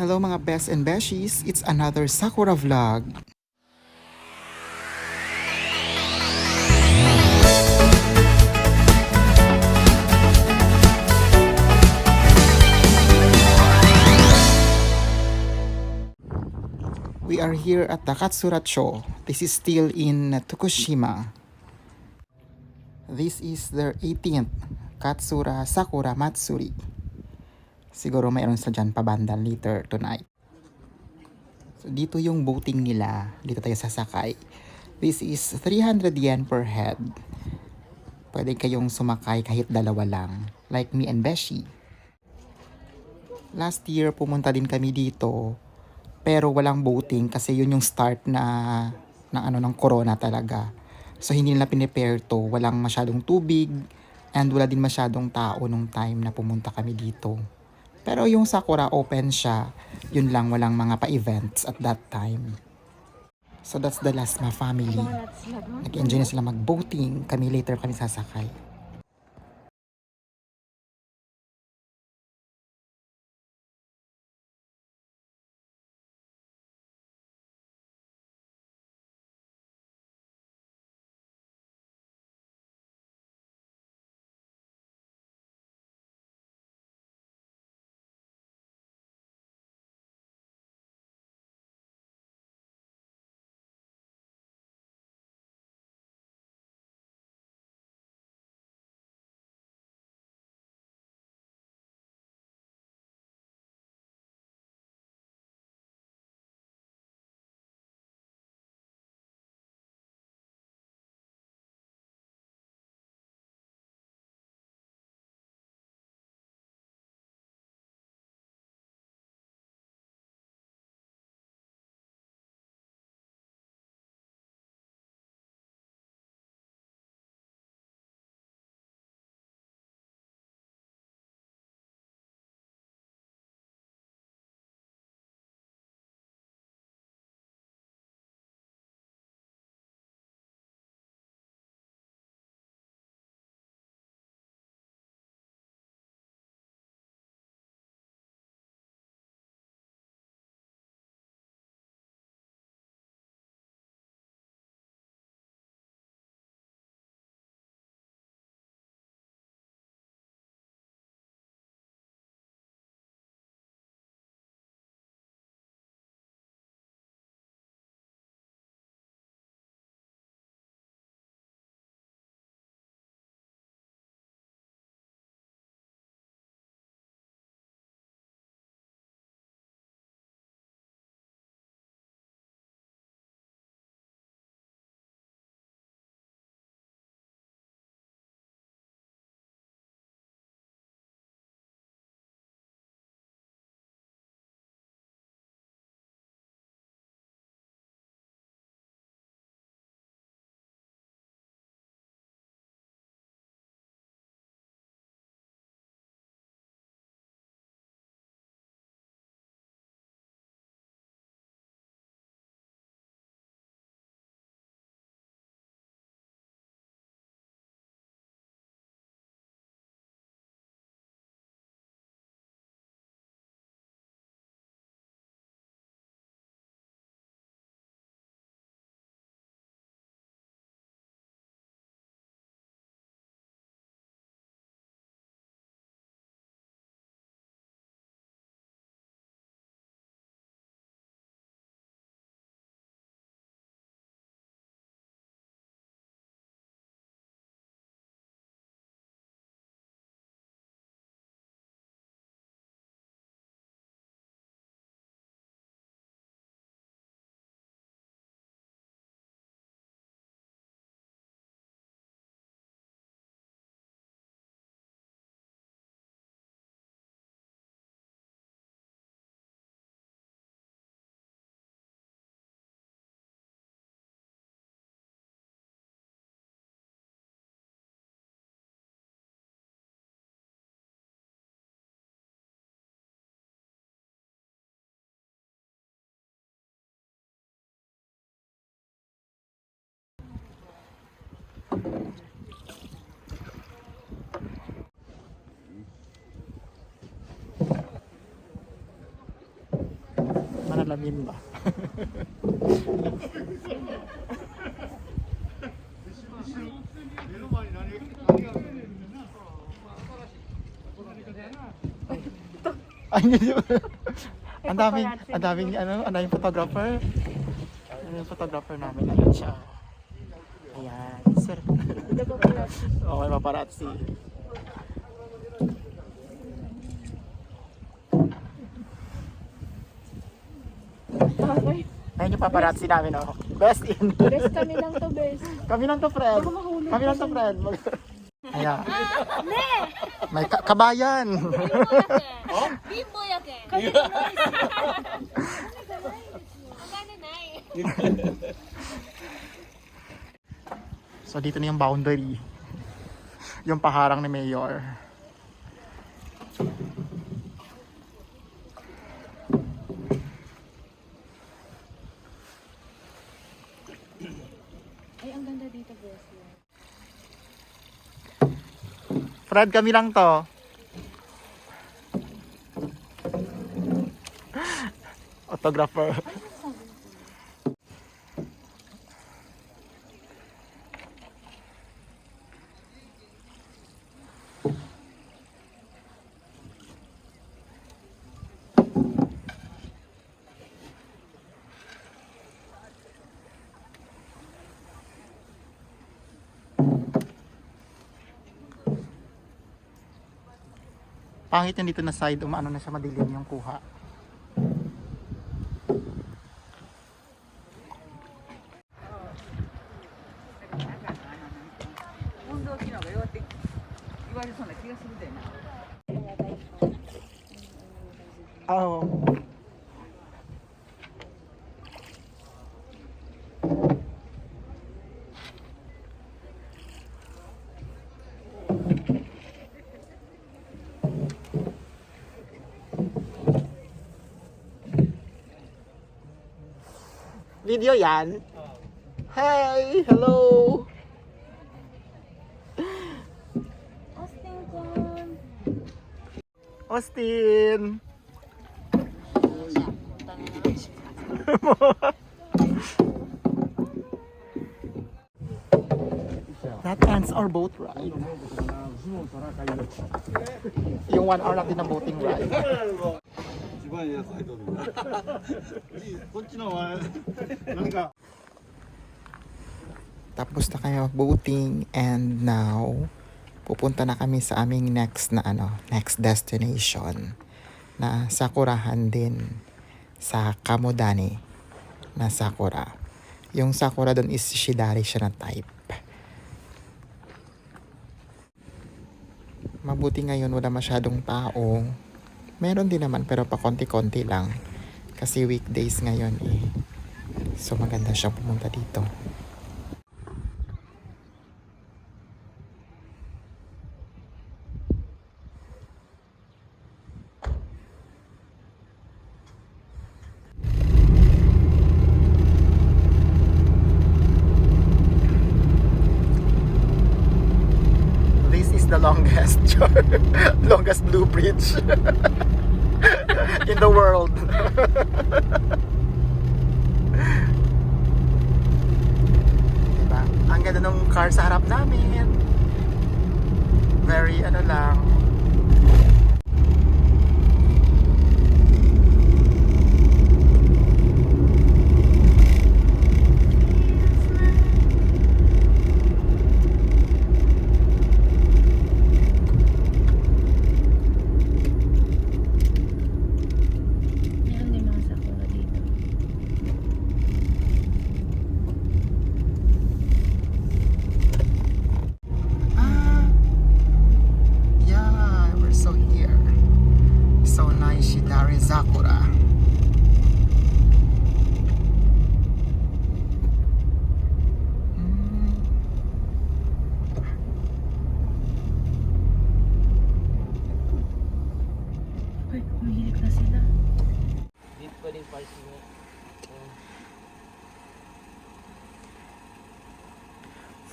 Hello mga best and beshies, it's another Sakura vlog. We are here at the Katsuracho. This is still in Tokushima. This is their 18th Katsura Sakura Matsuri. Siguro mayroon sa dyan pabandal later tonight. So dito yung boating nila. Dito tayo sasakay. This is 300 yen per head. Pwede kayong sumakay kahit dalawa lang. Like me and Beshi. Last year pumunta din kami dito. Pero walang boating kasi yun yung start ng corona talaga. So hindi nila pinipare to, walang masyadong tubig and wala din masyadong tao nung time na pumunta kami dito. Pero yung Sakura open siya, yun lang walang mga pa-events at that time. So that's the last my family. Nag-enjoy na sila mag-boating, kami later kami sasakay. Panalamin ba? Ay, hindi. Ang daming photographer. Yung photographer namin, ayun siya. Ayan, sir. Okay, paparazzi. Ayun yung paparazzi namin, oh. Best in. Best kami lang to, best. Kami lang to, friend. Kami lang to, friend. Ayan. May kabayan. Bimbo yake. So dito na yung boundary. Yung paharang ni Mayor. Ay, ang ganda dito, best. Fred, kami lang to. Autographer. Pangit yan dito na side, umaano na siya, madilim yung kuha. Oh. Video yan? Hey! Hello! Austin ko. Austin! That ends our boat ride. Yung 1 hour natin na boating ride. Tapos na kami mag-boating and now pupunta na kami sa aming next destination na sakurahan din sa Kamodani na sakura. Yung sakura doon is shidari siya na type. Mabuti ngayon wala masyadong tao. Meron din naman pero pa konti-konti lang. Kasi weekdays ngayon eh. So maganda siyang pumunta dito. The longest blue bridge in the world. Diba? Ang ganda ng car sa harap namin. Very lang. Sakura. Ay, umihilig na sila. Dito pwedeng parking mo.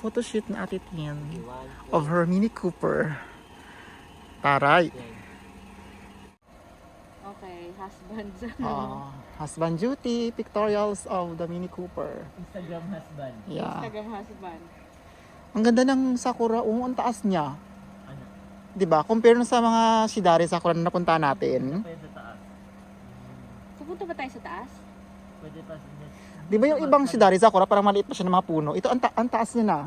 Photoshoot na Ate Tin of her Mini Cooper. Taray. Okay. husband. Husband duty, pictorials of the Mini Cooper. Instagram husband. Yeah. Instagram husband. Ang ganda ng Sakura. Ang taas niya. Ano? 'Di ba? Compare nung sa mga Shidari Sakura na napunta natin. Pwede taas. Pupunta ba tayo sa taas? Pwede pa. 'Di ba yung ibang Shidari Sakura parang maliit pa siya ng mga puno. Ito ang taas niya na.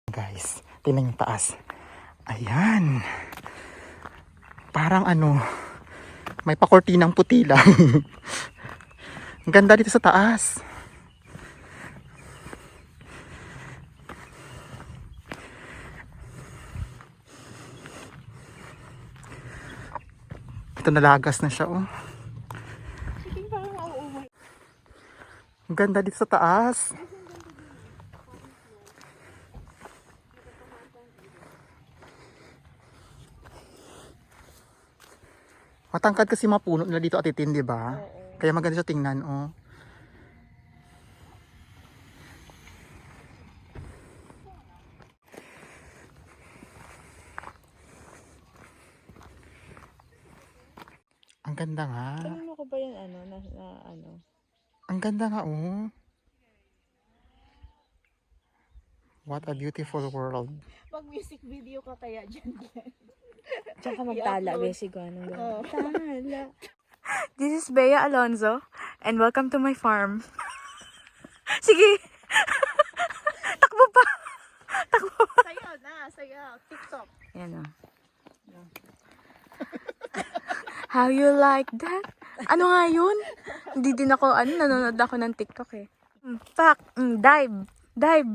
Guys, tingnan yung taas. Ayan. Parang may pakortinang puti lang. Ang ganda dito sa taas. Ito nalagas na siya, oh. Sige, parang mauuwi. Ang ganda dito sa taas. Matangkad kasi mga puno nila dito atitin, di ba? Kaya maganda siya tingnan, oh. Ang ganda nga. Ano ko ba yan, Ang ganda nga, oh. What a beautiful world. Mag-music video ka kaya dyan. Diyan ka magtala, basic ko. Anong gano'n? Tala. This is Bea Alonzo, and welcome to my farm. Sige! Takbo pa! Takbo pa! Sayaw na, sayaw. TikTok. Ayan o. How you like that? Ano nga yun? Hindi din ako, nanonood ako ng TikTok eh. Dive! Dive!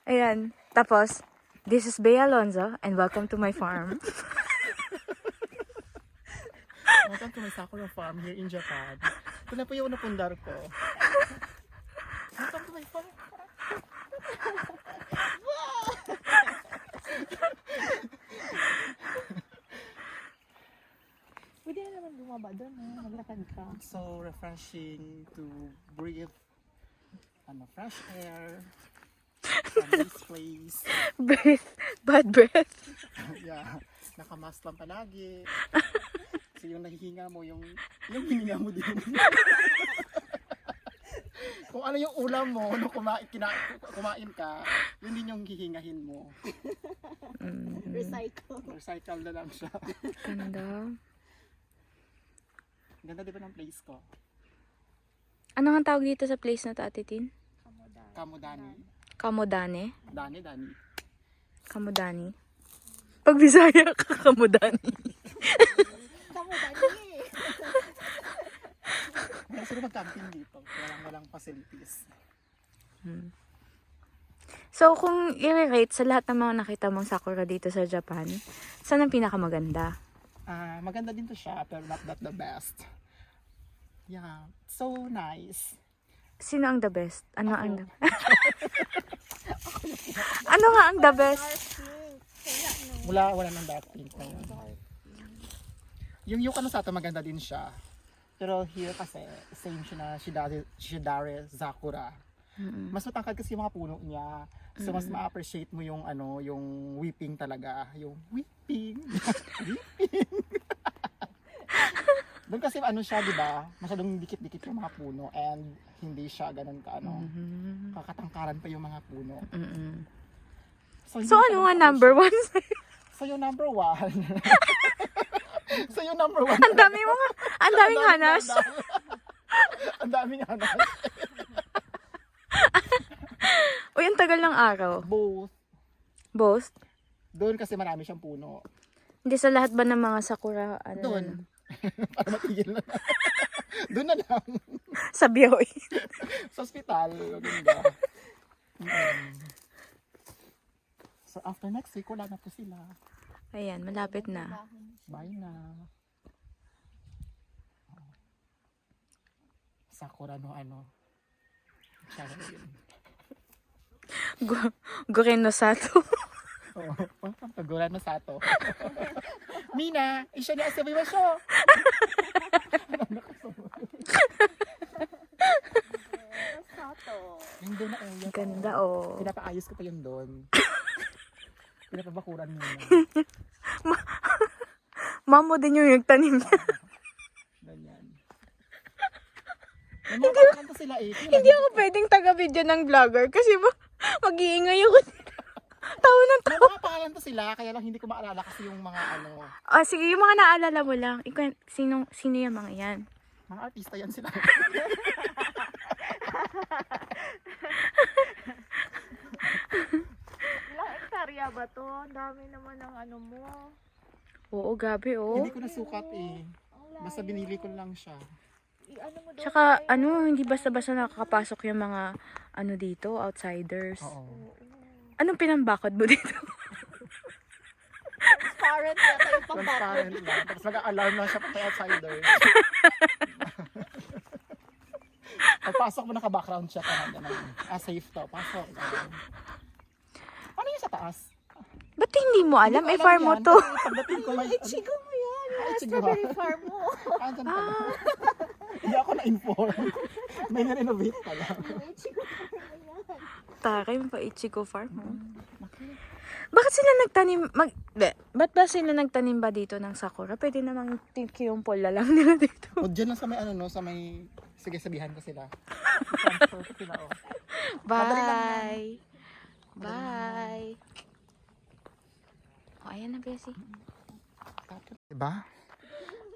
Ayan. Tapos, this is Bea Alonzo, and welcome to my farm. Welcome to my Sakura farm here in Japan. Ito na po yung napundar ko. Welcome to my farm. Pwede na naman bumaba doon, maglakad ka. So refreshing to breathe fresh air from this place. Breath. Bad breath. Yeah, nakamask lang palagi. So yung nahihinga mo, yung hininga mo din. Kung ano yung ulam mo, nung kumain ka, yun din yung hihingahin mo. Recycle. Recycle na lang siya. Ganda. Ganda di ba ng place ko? Ano ang tawag dito sa place na to, Ate Tin? Kamodani. Kamodane? Dani. Kamodani. Pag Bisaya ka, Kamodani. Kamodani. Sino mag-camping dito? Walang facilities. So, kung i-rate sa lahat ng mga nakita mong sakura dito sa Japan, saan ang pinakamaganda? Maganda din to siya, pero not that the best. Yeah, so nice. Sino ang the best? Ano ang the Ano nga ang the best? Wala nang dark pink na yun. Yung Yukano Sato maganda din siya. Pero here kasi, same siya na Shidare Zakura. Mas matangkad kasi yung mga puno niya. So mas ma-appreciate mo yung yung weeping talaga. Yung weeping. Weeping. Doon kasi siya, di ba? Masyadong dikit-dikit yung mga puno and hindi siya ganun kakatangkaran pa yung mga puno. So, ano nga number 1? So yung number 1. So yung number 1. Ang daming hanas. Ang daming hanas. Uy, ang tagal ng araw. Both. Both? Doon kasi marami siyang puno. Hindi sa lahat ba ng mga sakura? Doon. Para matigil na. Doon na lang. Sa Biyoy. Sa hospital. Ganda. So after next week, wala na po sila. Ayan, malapit na. Bye na. Sakura no Channel yun. Guren no Sato. Oo. Kagura no Sato. Mina, isya ni asabi mo siya. Yung doon na area. Ganda, oh. Pinapaayos ko pa yun doon. Pinapabakuran muna. Mamo din yung nagtanim niya. Ganyan. Hindi sila eh. Hindi ako pwedeng taga-video ng vlogger kasi mag-iingay ako. Tawa ng May tawa. mga pangalan to sila, kaya lang hindi ko maalala kasi yung mga Sige, yung mga naalala mo lang. Sino yung mga yan? mga artista yan sila. Ilang hektarya ba to? Ang dami naman ng mo. Oo, gabi, oh. Hindi ko nasukat eh. Basta binili ko lang siya. Mo doon. Tsaka, hindi basta-basta nakakapasok yung mga, dito, outsiders. Oo. Anong pinambakod mo dito? Transparent yata yung Transparent lang. Tapos nag-alarm lang siya pag outsider. Pagpasok mo naka-background siya ka na. Safe to. Pasok. Ano yung sa taas? Ba't hindi mo alam? Hindi ko Farm mo yan. to. Kasi pagdating ko may... Ichigo mo yan. Ichigo. Strawberry farm mo. Andyan pala. Hindi ako na-inform. May na-renovate pala. Ichigo mo yan. Taray, pa Ichigo Farm mo. Bakit sila nagtanim? Ba't ba sila nagtanim ba dito ng sakura? Pwede namang kiyumpol na lang nila dito. O dyan lang sa may sa may... Sige, sabihan ko sila. Transfer ko sila, oh. Bye! Bye! Ayan na, Bessie. Diba?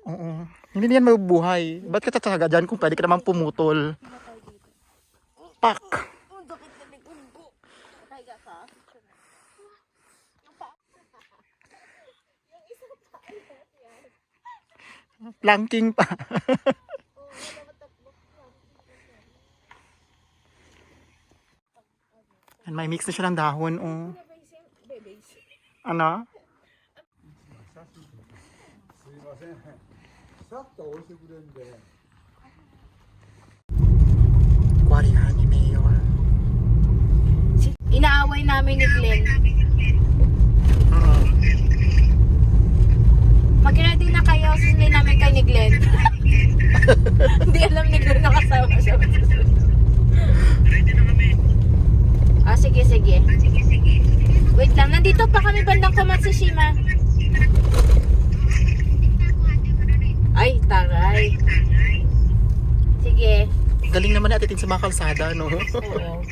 Oo. Hindi na yan mabubuhay. Ba't ka tataga dyan kung pwede ka naman pumutol? Pak! Planking pa. And may mix na siya ng dahon, oh. Ano? Guarihan ni Mayor. Inaaway namin ni Glenn. Mag-ready na kayo, susundin namin kay ni Glenn. Hindi alam ni Glenn na kasama siya. Sige. Wait lang, nandito pa kami bandang Komatsushima. Ay, taray. Sige. Galing naman natin sa mga kalsada, no? Oo.